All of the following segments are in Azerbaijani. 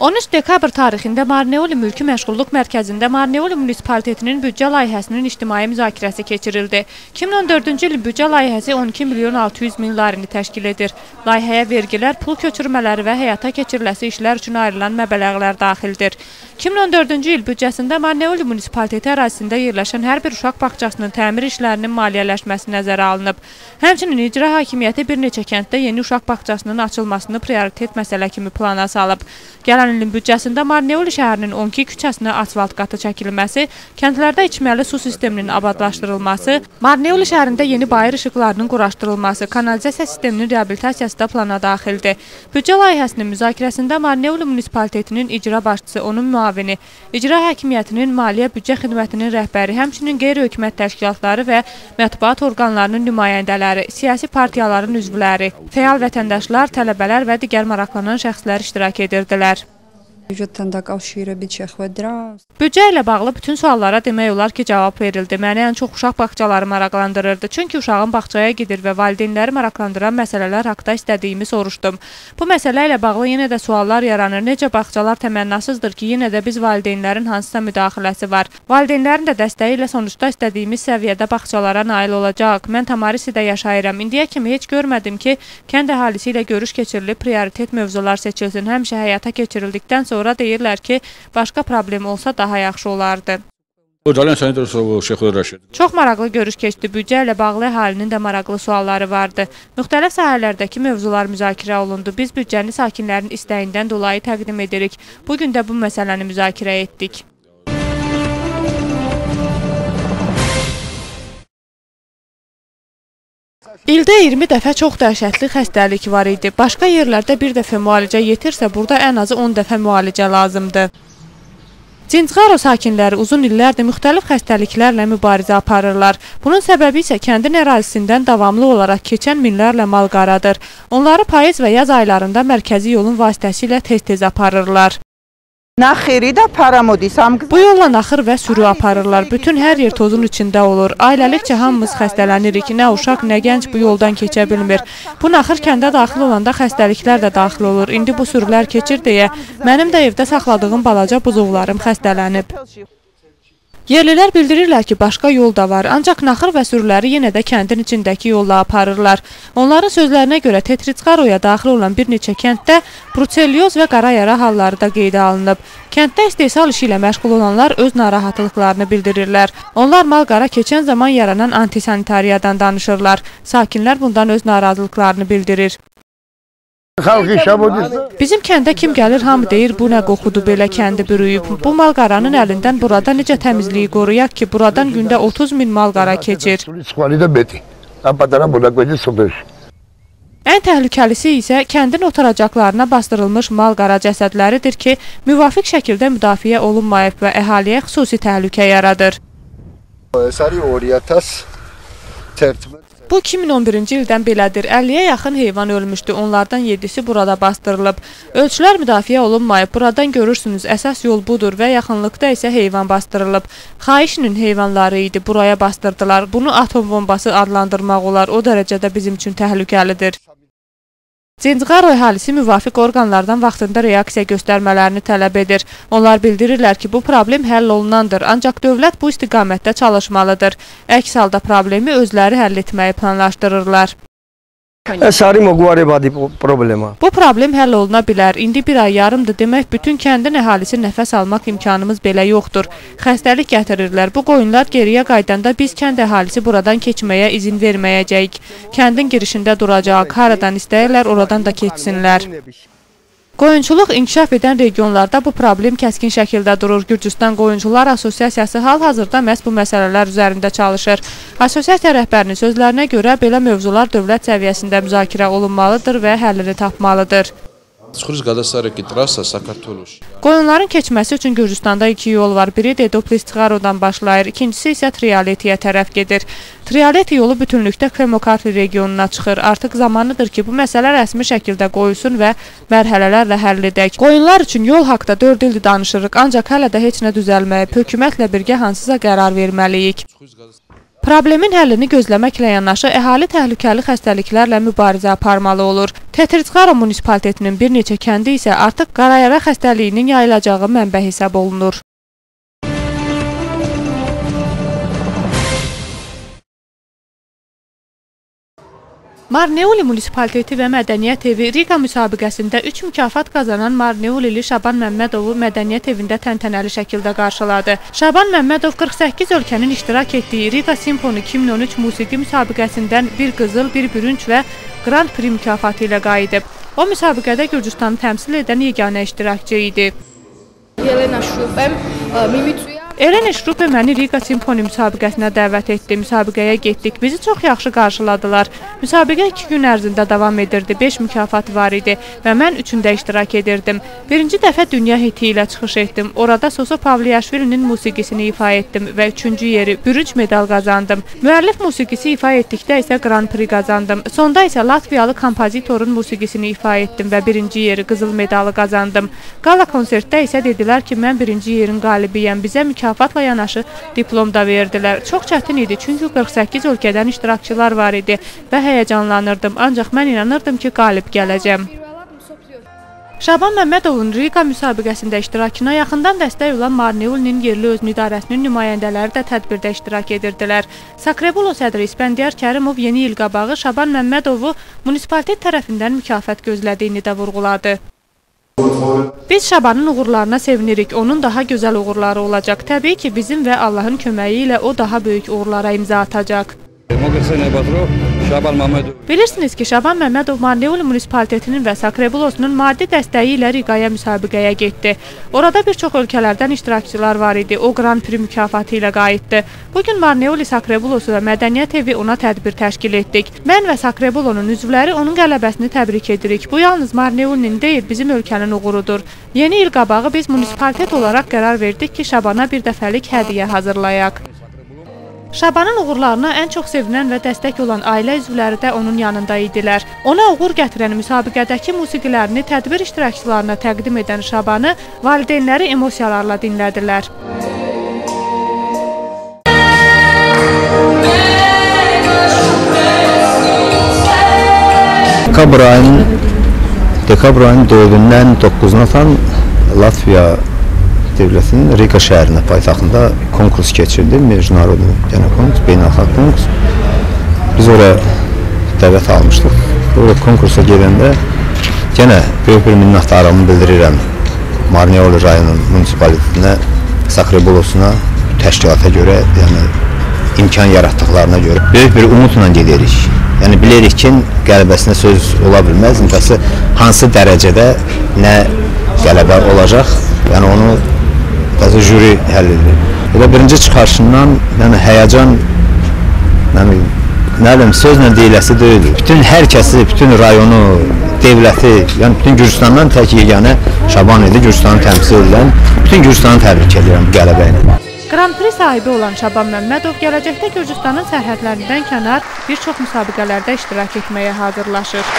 13 dekabr tarixində Marneoli Mülki Məşğulluq Mərkəzində Marneoli Munisipalitetinin büdcə layihəsinin ictimai müzakirəsi keçirildi. 2014-cü ilin büdcə layihəsi 12 milyon 600 min larini təşkil edir. Layihəyə vergilər, pul köçürmələri və həyata keçiriləsi işlər üçün ayrılan məbləğlər daxildir. 2014-cü il büdcəsində Marneoli Munisipaliteti ərazisində yerləşən hər bir uşaq bağçasının təmir işlərinin maliyyələşməsi nəzərə alınıb. Həmçinin icra hakimiyyəti bir neçə kənddə yeni uşaq bağçasının açılmasını prioritet məsələ kimi plana salıb. Gələn ilin büdcəsində Marneoli şəhərinin 12 küçəsinə asfalt qatı çəkilməsi, kəndlərdə içməli su sisteminin abadlaşdırılması, Marneoli şəhərində yeni bayır işıqlarının quraşdırılması, kanalizasiya sisteminin reabilitasiyası da plana daxildir. Büdcə layihəsinin müzakirəsində Marneoli Munisipalitetinin icra başçısı, onun müavini, icra hakimiyyətinin maliyyə büdcə xidmətinin rəhbəri, həmçinin qeyri-hökumət təşkilatları və mətbuat orqanlarının nümayəndələri, siyasi partiyaların üzvləri, fəal vətəndaşlar, tələbələr və digər maraqlanan şəxslər iştirak edirdilər. Büdcə ilə bağlı bütün suallara demək olar ki, cavab verildi. Məni ən çox uşaq bağçaları maraqlandırırdı. Çünki uşağın bağçaya gedir və valideynləri maraqlandıran məsələlər haqda istədiyimi soruşdum. Bu məsələ ilə bağlı yenə də suallar yaranır. Necə bağçalar təmənnasızdır ki, yenə də biz valideynlərin hansısa müdaxiləsi var. Valideynlərin də dəstəyi ilə sonuçda istədiyimiz səviyyədə bağçalara nail olacaq. Mən Tamarisidə yaşayıram. İndiyə kimi heç görmədim ki, kənd əhalisi ilə görüş keçirilib, prioritet mövzular seçilsin. Həmişə həyata keçirildikdən sonra deyirlər ki, başqa problem olsa daha yaxşı olardı. Çox maraqlı görüş keçdi. Büdcə ilə bağlı əhalinin də maraqlı sualları vardı. Müxtəlif sahələrdəki mövzular müzakirə olundu. Biz büdcəni sakinlərin istəyindən dolayı təqdim edirik. Bugün də bu məsələni müzakirə etdik. İldə 20 dəfə çox dəhşətli xəstəlik var idi. Başqa yerlərdə bir dəfə müalicə yetirsə, burada ən azı 10 dəfə müalicə lazımdır. Cinçğaro sakinləri uzun illərdir müxtəlif xəstəliklərlə mübarizə aparırlar. Bunun səbəbi isə kəndin ərazisindən davamlı olaraq keçən minlərlə malqaradır. Onları payız və yaz aylarında mərkəzi yolun vasitəsilə tez-tez aparırlar. Bu yolla naxır və sürü aparırlar. Bütün hər yer tozun içində olur. Ailəlikcə hamımız xəstələnirik. Nə uşaq, nə gənc bu yoldan keçə bilmir. Bu naxır kəndə daxil olanda xəstəliklər də daxil olur. İndi bu sürülər keçir deyə mənim də evdə saxladığım balaca buzuqlarım xəstələnib. Yerlilər bildirirlər ki, başqa yol da var, ancaq naxır və sürüləri yenə də kəndin içindəki yolla aparırlar. Onların sözlərinə görə Tetritsqaroya daxil olan bir neçə kənddə bruselyoz və qara yara halları da qeydə alınıb. Kənddə istehsal işi ilə məşğul olanlar öz narahatlıqlarını bildirirlər. Onlar malqara keçən zaman yaranan antisanitariyadan danışırlar. Sakinlər bundan öz narazılıqlarını bildirir. Bizim kəndə kim gəlir, hamı deyir, bu nə qoxudur, belə kəndi bürüyüb. Bu malqaranın əlindən burada necə təmizliyi qoruyaq ki, buradan gündə 30 min malqara keçir. Ən təhlükəlisi isə kəndin oturacaqlarına bastırılmış malqara cəsədləridir ki, müvafiq şəkildə müdafiə olunmayıb və əhaliyə xüsusi təhlükə yaradır. Bu 2011-ci ildən belədir. 50-yə yaxın heyvan ölmüşdü. Onlardan 7-si burada bastırılıb. Ölçülər müdafiə olunmayıb. Buradan görürsünüz, əsas yol budur və yaxınlıqda isə heyvan bastırılıb. Xahişinin heyvanları idi, buraya bastırdılar. Bunu atom bombası adlandırmaq olar. O dərəcədə bizim üçün təhlükəlidir. Cinçğaro əhalisi müvafiq orqanlardan vaxtında reaksiya göstərmələrini tələb edir. Onlar bildirirlər ki, bu problem həll olunandır, ancaq dövlət bu istiqamətdə çalışmalıdır. Əks halda problemi özləri həll etməyi planlaşdırırlar. Bu problem həll oluna bilər. İndi bir ay yarımdır, demək bütün kəndin əhalisi nəfəs almaq imkanımız belə yoxdur. Xəstəlik gətirirlər. Bu qoyunlar geriyə qaydanda biz kənd əhalisi buradan keçməyə izin verməyəcəyik. Kəndin girişində duracaq. Haradan istəyirlər, oradan da keçsinlər. Qoyunçuluq inkişaf edən regionlarda bu problem kəskin şəkildə durur. Gürcüstan Qoyunçular Asosiasiyası hal-hazırda məhz bu məsələlər üzərində çalışır. Asosiasiya rəhbərinin sözlərinə görə belə mövzular dövlət səviyyəsində müzakirə olunmalıdır və həllini tapmalıdır. Qoyunların keçməsi üçün Gürcüstanda 2 yol var. Biri Dedoplisçğarodan başlayır, ikincisi isə Trialetiyə tərəf gedir. Trialeti yolu bütünlükdə Kremokartli regionuna çıxır. Artıq zamanıdır ki, bu məsələ rəsmi şəkildə qoyulsun və mərhələlərlə həll edək. Qoyunlar üçün yol haqda 4 ildir danışırıq, ancaq hələ də heç nə düzəlməyib. Hökumətlə birgə hansısa qərar verməliyik. Problemin həllini gözləməklə yanaşı, əhali təhlükəli xəstəliklərlə mübarizə aparmalı olur. Tetirçxara munisipalitetinin bir neçə kəndi isə artıq qarayara xəstəliyinin yayılacağı mənbə hesab olunur. Marneuli Munisipaliteti və Mədəniyyət Evi Riqa müsabiqəsində 3 mükafat qazanan Marneulili Şaban Məmmədovu Mədəniyyət Evində təntənəli şəkildə qarşıladı. Şaban Məmmədov 48 ölkənin iştirak etdiyi Riqa Simfoni 2013 musiqi müsabiqəsindən bir qızıl, bir bürünc və Grand Prix mükafatı ilə qayıdıb. O müsabiqədə Gürcüstanı təmsil edən yeganə iştirakçı idi. Elena Şrupe məni Riqa Simfoni müsabiqəsinə dəvət etdi. Müsabiqəyə getdik. Bizi çox yaxşı qarşıladılar. Müsabiqə 2 gün ərzində davam edirdi. 5 mükafat var idi və mən 3-ündə iştirak edirdim. Birinci dəfə dünya hiti ilə çıxış etdim. Orada Soso Pavliyaşvilinin musiqisini ifa etdim və 3-cü yeri bürünc medal qazandım. Müəllif musiqisi ifa etdikdə isə Grand Prix qazandım. Sonda isə Latviyalı kompozitorun musiqisini ifa etdim və 1-ci yeri qızıl medalı qazandım. Qala konsertdə isə dedilər ki, mən 1-ci yerin qalibiyəm. Bizə mükafatla yanaşı diplom da verdilər. Çox çətin idi, çünki 48 ölkədən iştirakçılar var idi və həyəcanlanırdım. Ancaq mən inanırdım ki, qalib gələcəm. Şaban Məmmədovun Riqa müsabiqəsində iştirakına yaxından dəstək olan Marneulinin yerli özünü idarəsinin nümayəndələri də tədbirdə iştirak edirdilər. Sakrebulo sədri İspəndiyar Kərimov yeni il qabağı Şaban Məmmədovu munisipalitet tərəfindən mükafat gözlədiyini də vurğuladı. Biz Şabanın uğurlarına sevinirik. Onun daha gözəl uğurları olacaq. Təbii ki, bizim və Allahın köməyi ilə o daha böyük uğurlara imza atacaq. Bilirsiniz ki, Şaban Məmmədov Marneuli Munisipalitetinin və Sakrebulosunun maddi dəstəyi ilə Riqaya müsabiqəyə getdi. Orada bir çox ölkələrdən iştirakçılar var idi. O Grand Prix mükafatı ilə qayıtdı. Bugün Marneuli Sakrebulosu və Mədəniyyət Evi ona tədbir təşkil etdik. Mən və Sakrebulonun üzvləri onun qələbəsini təbrik edirik. Bu yalnız Marneulinin deyil, bizim ölkənin uğurudur. Yeni il qabağı biz munisipalitet olaraq qərar verdik ki, Şabana bir dəfəlik hədiyyə hazırlayaq. Şabanın uğurlarına ən çox sevinən və dəstək olan ailə üzvləri də onun yanında idilər. Ona uğur gətirən müsabiqədəki musiqilərini tədbir iştirakçılarına təqdim edən Şabanı valideynləri emosiyalarla dinlədilər. Dekabr ayının 4-dən 9-una tam Latviya devlətinin Riqa şəhərində, paytaxtında konkurs keçirdi. Mecnarodi, yəni konkurs, beynəlxalq konkurs. Biz oraya dəvət almışdıq. Orada konkursa gedəndə yenə böyük bir minnətdarlığımı bildirirəm Marneuli rayonun munisipalitetinə, Sakrebulosuna, təşkilata görə, yəni imkan yaratdıqlarına görə böyük bir umudla gedirik. Yəni bilirik ki, qələbəsinə söz ola bilməz. Hansı dərəcədə nə qələbə olacaq, yəni onu jüri həll edir. Elə birinci çıxarışından həyəcan, sözlə deyiləsi deyil. Bütün hər kəsi, bütün rayonu, devləti, yəni bütün Gürcüstandan tək yeganə Şaban idi, Gürcüstanı təmsil edən. Bütün Gürcüstanı təbrik edirəm bu qələbə ilə. Grand Prix sahibi olan Şaban Məmmədov gələcəkdə Gürcüstanın sərhədlərindən kənar bir çox müsabiqələrdə iştirak etməyə hazırlaşır.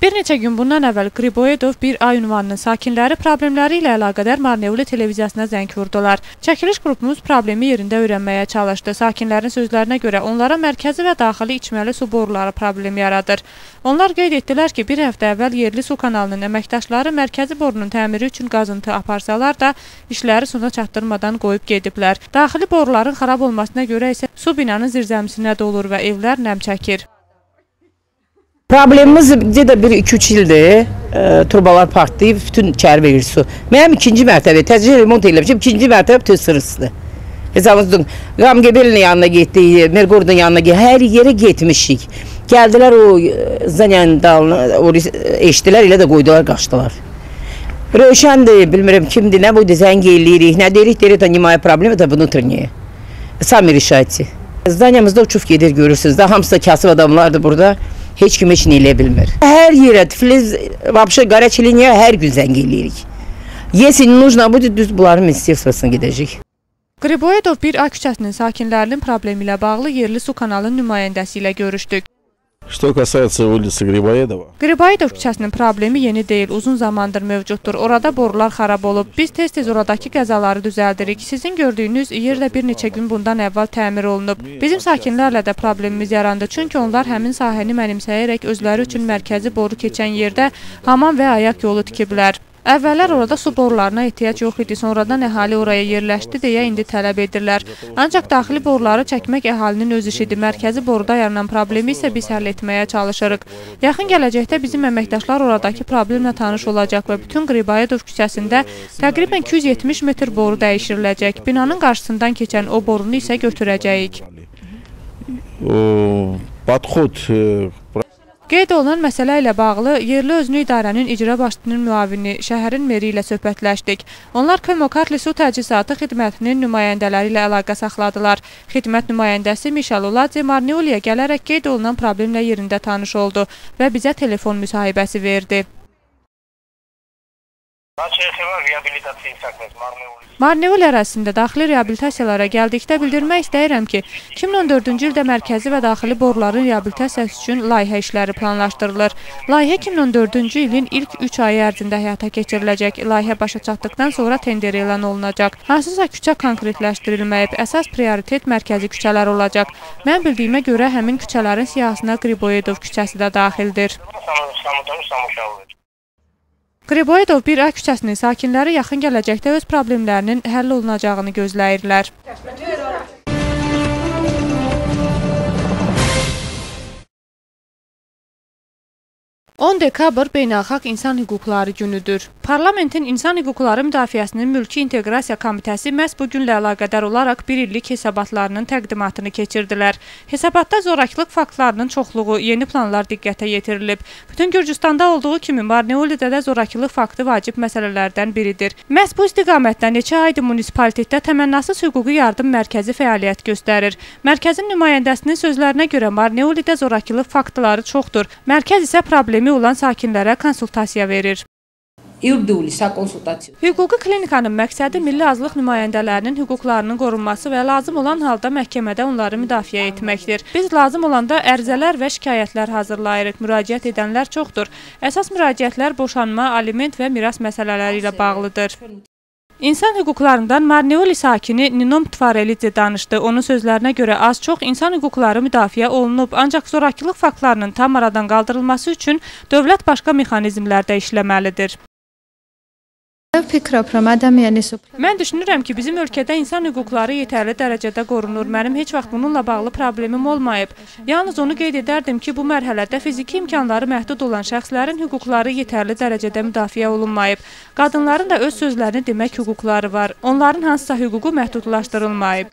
Bir neçə gün bundan əvvəl Griboyedov bir ay ünvanının sakinləri problemləri ilə əlaqədar Marneuli televiziyasına zəng vurdular. Çəkiliş qrupumuz problemi yerində öyrənməyə çalışdı. Sakinlərin sözlərinə görə onlara mərkəzi və daxili içməli su boruları problemi yaradır. Onlar qeyd etdilər ki, bir həftə əvvəl yerli su kanalının əməkdaşları mərkəzi borunun təmiri üçün qazıntı aparsalar da işləri sona çatdırmadan qoyub gediblər. Daxili boruların xarab olmasına görə isə su binanın zirzəmisinə dolur və evlər nəm çəkir. Problemimiz de bir 2-3 ildir, turbalar partlayıb, bütün içəri verir su. Mənim ikinci mərtəbə, təcrübə remont eləmişim, ikinci mərtəbə bütün sırısıdır. Hesabımızın, Ramgebel'in yanına getdik, Mergord'un yanına getdik, hər yerə getmişik. Gəldilər o Zanyan dalını, eşdilər, elə də qoydular, qaçdılar. Rövşəndir, bilmirəm kimdir, nə buydu, zəng eləyirik, nə deyirik, da немає проблем, это внутренние. Sami решайте. Zanyamızda uçuf gedir, görürsünüz. Daha hamısı da kasıb adamlardır burada. Heç kim heç nə elə bilmir. Hər yerə, Tiflis, vapşı, Qaraçiliniyə hər gün zəng eləyirik. Если нужно будет, düz bunların ministerstvosuna gedəcək. Griboyedov bir ay küçəsinin sakinlərinin problemi ilə bağlı yerli su kanalının nümayəndəsi ilə görüşdük. Что касается улицы Грибоедова. Qriboyedov küçəsinin problemi yeni deyil, uzun zamandır mövcuddur. Orada borular xarab olub. Biz tez-tez oradakı qəzaları düzəldirik. Sizin gördüyünüz yer də bir neçə gün bundan əvvəl təmir olunub. Bizim sakinlərlə də problemimiz yarandı. Çünki onlar həmin sahəni mənimsəyərək özləri üçün mərkəzi boru keçən yerdə hamam və ayaq yolu tikiblər. Əvvəllər orada su borularına ehtiyac yox idi, sonradan əhali oraya yerləşdi deyə indi tələb edirlər. Ancaq daxili boruları çəkmək əhalinin öz işidir. Mərkəzi boruda yaranan problemi isə biz həll etməyə çalışırıq. Yaxın gələcəkdə bizim əməkdaşlar oradakı problemlə tanış olacaq və bütün Qriboyedov küçəsində təqribən 270 metr boru dəyişiriləcək. Binanın qarşısından keçən o borunu isə götürəcəyik. Qeyd olunan məsələ ilə bağlı yerli özünü idarənin icra başçısının müavini, şəhərin meri ilə söhbətləşdik. Onlar Kömokartli su təchizatı xidmətinin nümayəndələri ilə əlaqə saxladılar. Xidmət nümayəndəsi Mişal Oladze Marneoliyə gələrək qeyd olunan problemlə yerində tanış oldu və bizə telefon müsahibəsi verdi. Marneoli ərazisində daxili reabilitasiyalara gəldikdə bildirmək istəyirəm ki, 2014-cü ildə mərkəzi və daxili boruların reabilitasiyası üçün layihə işləri planlaşdırılır. Layihə 2014-cü ilin ilk 3 ayı ərzində həyata keçiriləcək. Layihə başa çatdıqdan sonra tender elan olunacaq. Hansısa küçə konkretləşdirilməyib, əsas prioritet mərkəzi küçələr olacaq. Mən bildiyimə görə həmin küçələrin siyahısına Qriboyedov küçəsi də daxildir. Qriboyedov 1A küçəsinin sakinləri yaxın gələcəkdə öz problemlərinin həll olunacağını gözləyirlər. 10 dekabr Beynəlxalq İnsan Hüquqları günüdür. Parlamentin İnsan Hüquqları Müdafiəsinin Mülki İnteqrasiya Komitəsi məhz bu günlə əlaqədar olaraq bir illik hesabatlarının təqdimatını keçirdilər. Hesabatda zorakılıq faktlarının çoxluğu, yeni planlar diqqətə yetirilib. Bütün Gürcüstanda olduğu kimi Marneolidə də zorakılıq faktı vacib məsələlərdən biridir. Məhz bu istiqamətdə neçə aydır munisipalitetdə təmənnasız hüquqi yardım mərkəzi fəaliyyət göstərir. Mərkəzin nümayəndəsinin sözlərinə görə Marneolidə zorakılıq faktları çoxdur. Mərkəz isə problemi olan sakinlərə konsultasiya verir. Hüquqi klinikanın məqsədi milli azlıq nümayəndələrinin hüquqlarının qorunması və lazım olan halda məhkəmədə onları müdafiə etməkdir. Biz lazım olanda ərizələr və şikayətlər hazırlayırıq. Müraciət edənlər çoxdur. Əsas müraciətlər boşanma, aliment və miras məsələləri ilə bağlıdır. İnsan hüquqlarından Marneoli sakini Ninom Tvarelidze danışdı. Onun sözlərinə görə az-çox insan hüquqları müdafiə olunub, ancaq zorakılıq faktlarının tam aradan qaldırılması üçün dövlət başqa mexanizmlərdə işləməlidir. Mən düşünürəm ki, bizim ölkədə insan hüquqları yetərli dərəcədə qorunur. Mənim heç vaxt bununla bağlı problemim olmayıb. Yalnız onu qeyd edərdim ki, bu mərhələdə fiziki imkanları məhdud olan şəxslərin hüquqları yetərli dərəcədə müdafiə olunmayıb. Qadınların da öz sözlərini demək hüquqları var. Onların hansısa hüququ məhdudlaşdırılmayıb.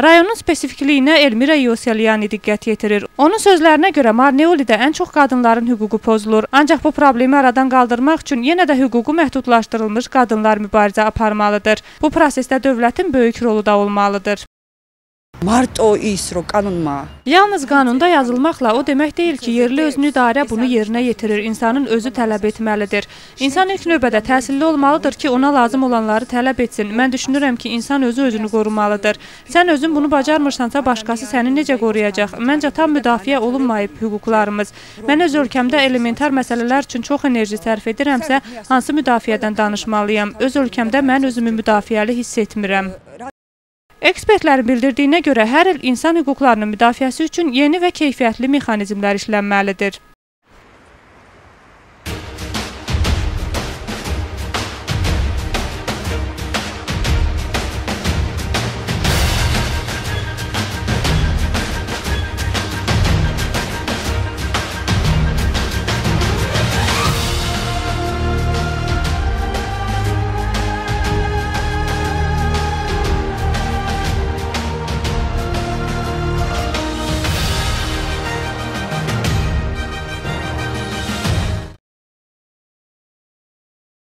Rayonun spesifikliyinə Elmira Yoselyani diqqət yetirir. Onun sözlərinə görə Marneolidə ən çox qadınların hüququ pozulur. Ancaq bu problemi aradan qaldırmaq üçün yenə də hüququ məhdudlaşdırılmış qadınlar mübarizə aparmalıdır. Bu prosesdə dövlətin böyük rolu da olmalıdır. Yalnız qanunda yazılmaqla o demək deyil ki, yerli özünü idarə bunu yerinə yetirir, insanın özü tələb etməlidir. İnsan ilk növbədə təhsilli olmalıdır ki, ona lazım olanları tələb etsin. Mən düşünürəm ki, insan özü özünü qorumalıdır. Sən özün bunu bacarmırsansa, başqası səni necə qoruyacaq? Məncə tam müdafiə olunmayıb hüquqlarımız. Mən öz ölkəmdə elementar məsələlər üçün çox enerji sərf edirəmsə, hansı müdafiədən danışmalıyam? Öz ölkəmdə mən özümü müdafiəli hiss etmirəm. Ekspertlərin bildirdiyinə görə hər il insan hüquqlarının müdafiəsi üçün yeni və keyfiyyətli mexanizmlər işlənməlidir.